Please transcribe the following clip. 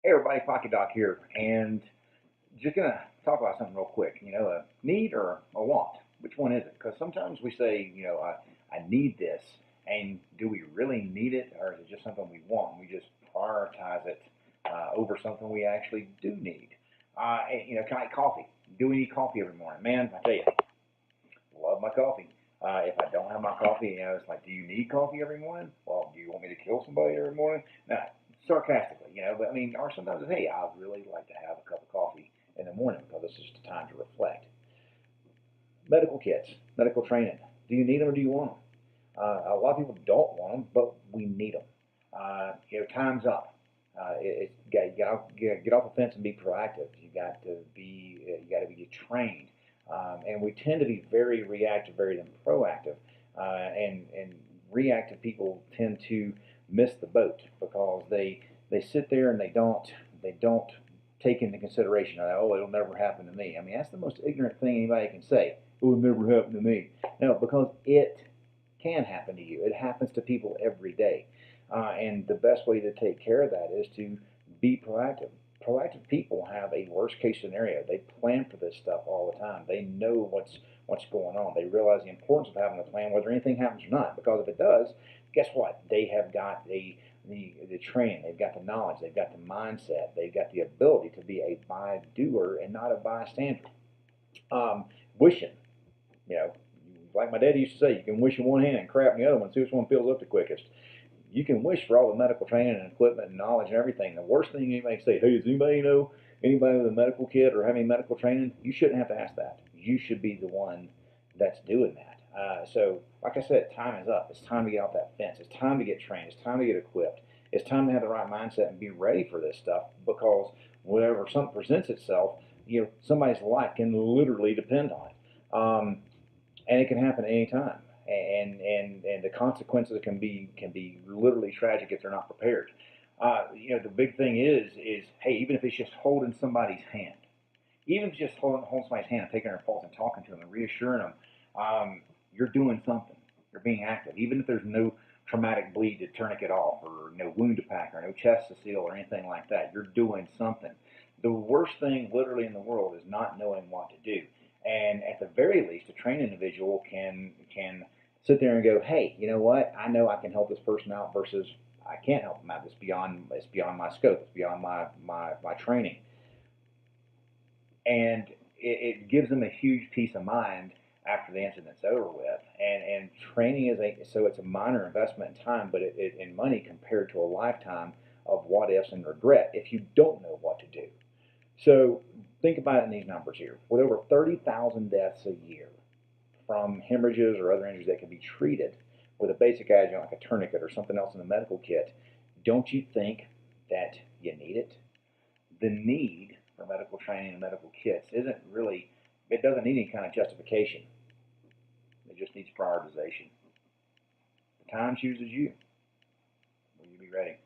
Hey everybody, Pocket Doc here, and just gonna talk about something real quick. A need or a want? Which one is it? Because sometimes we say, I need this, and do we really need it, or is it just something we want? And we just prioritize it over something we actually do need. Kind of like coffee. Do we need coffee every morning? Man, I tell you, love my coffee. If I don't have my coffee, it's like, do you need coffee every morning? Well, do you want me to kill somebody every morning? No, sarcastically, but I mean, or sometimes, hey, I'd really like to have a cup of coffee in the morning because it's just a time to reflect. Medical kits, medical training. Do you need them or do you want them? A lot of people don't want them, but we need them. Time's up. Get off the fence and be proactive. You got to be trained, and we tend to be very reactive, very than proactive, and reactive people tend to miss the boat because they sit there and they don't take into consideration. Oh, it'll never happen to me. I mean, that's the most ignorant thing anybody can say. Oh, it'll never happen to me. No, because it can happen to you. It happens to people every day. And the best way to take care of that is to be proactive. Proactive people have a worst case scenario. They plan for this stuff all the time. They know what's going on. They realize the importance of having a plan, whether anything happens or not. Because if it does, guess what? They have got the training, they've got the knowledge, they've got the mindset, they've got the ability to be a by-doer and not a bystander. Wishing, you know, like my daddy used to say, you can wish in one hand and crap in the other one, see which one fills up the quickest. You can wish for all the medical training and equipment and knowledge and everything. The worst thing anybody can say, hey, does anybody know anybody with a medical kit or having medical training? You shouldn't have to ask that. You should be the one that's doing that. So, like I said, time is up. It's time to get off that fence. It's time to get trained. It's time to get equipped. It's time to have the right mindset and be ready for this stuff because whenever something presents itself, somebody's life can literally depend on it. And it can happen at any time. And the consequences can be literally tragic if they're not prepared. The big thing is hey, even if it's just holding somebody's hand, even if it's just holding somebody's hand and taking their pulse and talking to them and reassuring them, you're doing something. You're being active, even if there's no traumatic bleed to tourniquet off, or no wound to pack, or no chest to seal, or anything like that. You're doing something. The worst thing, literally, in the world is not knowing what to do. And at the very least, a trained individual can sit there and go, hey, you know what? I know I can help this person out versus I can't help them out. It's beyond my scope. It's beyond my training, and it gives them a huge peace of mind after the incident's over with. And training it's a minor investment in time, but in money compared to a lifetime of what ifs and regret if you don't know what to do. So think about it in these numbers here. With over 30,000 deaths a year from hemorrhages or other injuries that can be treated with a basic adjunct like a tourniquet or something else in the medical kit, don't you think that you need it? The need for medical training and medical kits it doesn't need any kind of justification. It just needs prioritization. The time chooses you. Will you be ready?